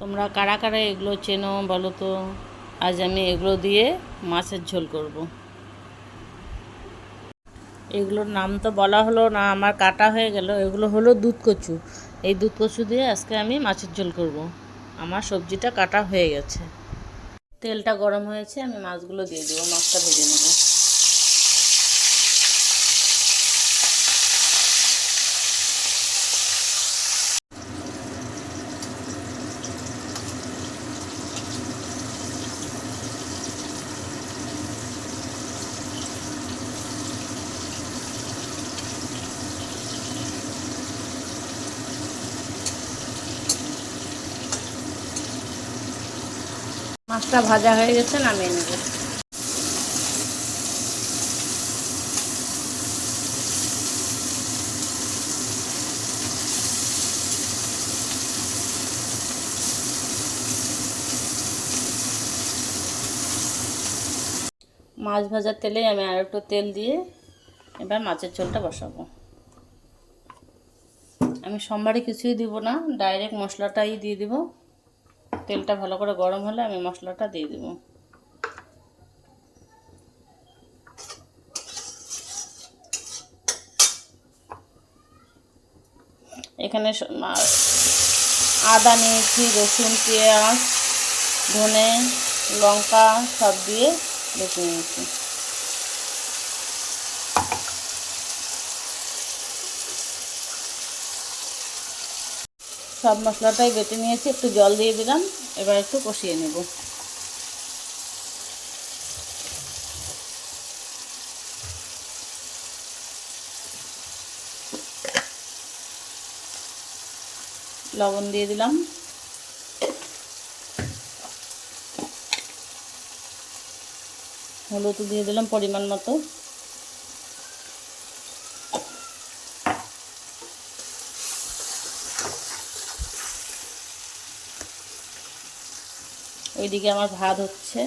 তোমরা কারা কারা এগুলো চেনো বলো তো। আজ আমি এগুলো দিয়ে মাছের ঝোল করব। এগুলোর নাম তো বলা হলো না, আমার কাটা হয়ে গেল। এগুলো হলো দুধ কচু। এই দুধ কচু দিয়ে আজকে আমি মাছের ঝোল করব। আমার সবজিটা কাটা হয়ে গেছে। তেলটা গরম হয়েছে, আমি মাছগুলো দিয়ে দেবো, মাছটা ভেজে নেব। মাছটা ভাজা হয়ে গেছে, নামিয়ে নেব। মাছ ভাজার তেলে আমি আর একটু তেল দিয়ে এবার মাছের ঝোলটা বসাবো। আমি সোমবারে কিছুই দিব না, ডাইরেক্ট মশলাটাই দিয়ে দিব। তেলটা ভালো করে গরম হলে আমি মশলাটা দিয়ে দিব। এখানে আদা নিয়েছি, রসুন, পেঁয়াজ, ধনে, লঙ্কা সব দিয়ে বেটে নিয়েছি। সব মশলাটাই বেটে নিয়েছি, একটু জল দিয়ে দিলাম। এবার একটু কষিয়ে নেব। লবণ দিয়ে দিলাম, হলুদ দিয়ে দিলাম পরিমাণ মতো। ওইদিকে আমার ভাত হচ্ছে।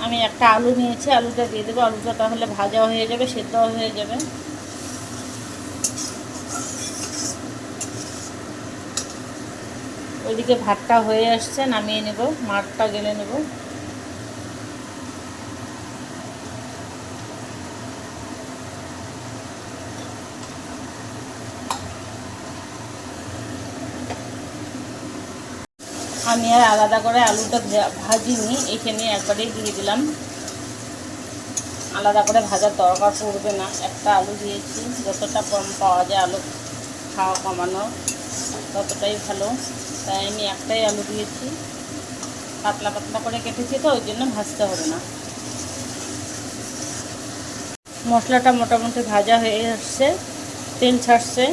আমি একটা আলু নিয়েছি, আলুটা দিয়ে দেবো। আলুটা তাহলে ভাজাও হয়ে যাবে, সেদ্ধও হয়ে যাবে। ওইদিকে ভাতটা হয়ে আসছে, নামিয়ে নেব, মাঠটা গেলে নেব। আমি আর আলাদা করে আলুটা ভাজিনি, এখানে একবারেই দিয়ে দিলাম। আলাদা করে ভাজার দরকার পড়বে না। একটা আলু দিয়েছি, যতটা কম পাওয়া যায় আলু খাওয়া কমানো ততটাই ভালো। তাই আমি একটাই আলু দিয়েছি, পাতলা পাতলা করে কেটেছি তো, ওই জন্য ভাজতে হবে না। মশলাটা মোটামুটি ভাজা হয়ে আসছে, তেল ছাড়ছে।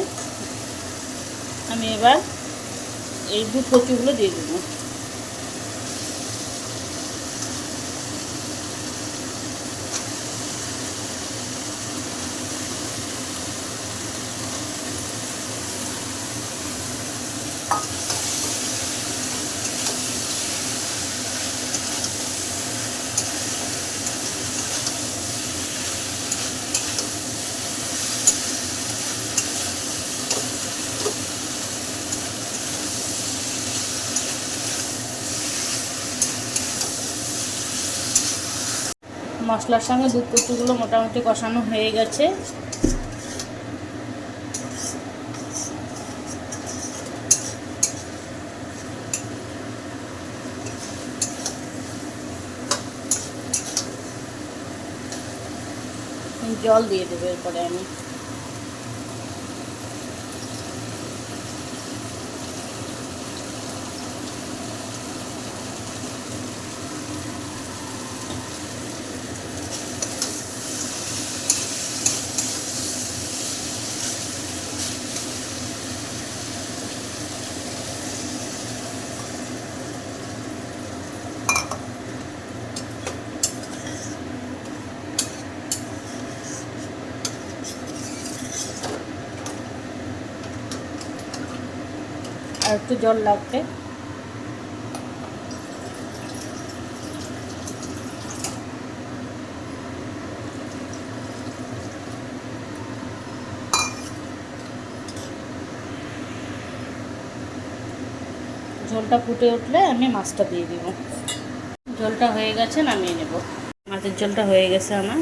আমি এবার এই দুধ কচুগুলো দিয়ে দেবো। মশলার সঙ্গে দুধ কচুগুলো মোটামুটি কষানো হয়ে গেছে। জল দিয়ে দেবো এরপরে আমি। আর একটু জল লাগবে। ঝোলটা ফুটে উঠলে আমি মাছটা দিয়ে দিব। ঝোলটা হয়ে গেছে, নামিয়ে নেব। মাছের ঝোলটা হয়ে গেছে আমার,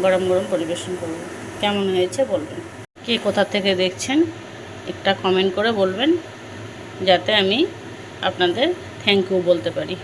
গরম গরম পরিবেশন করব। কেমন হয়েছে বলবেন। কে কোথা থেকে দেখছেন একটা কমেন্ট করে বলবেন, যাতে আমি আপনাদের থ্যাংক ইউ বলতে পারি।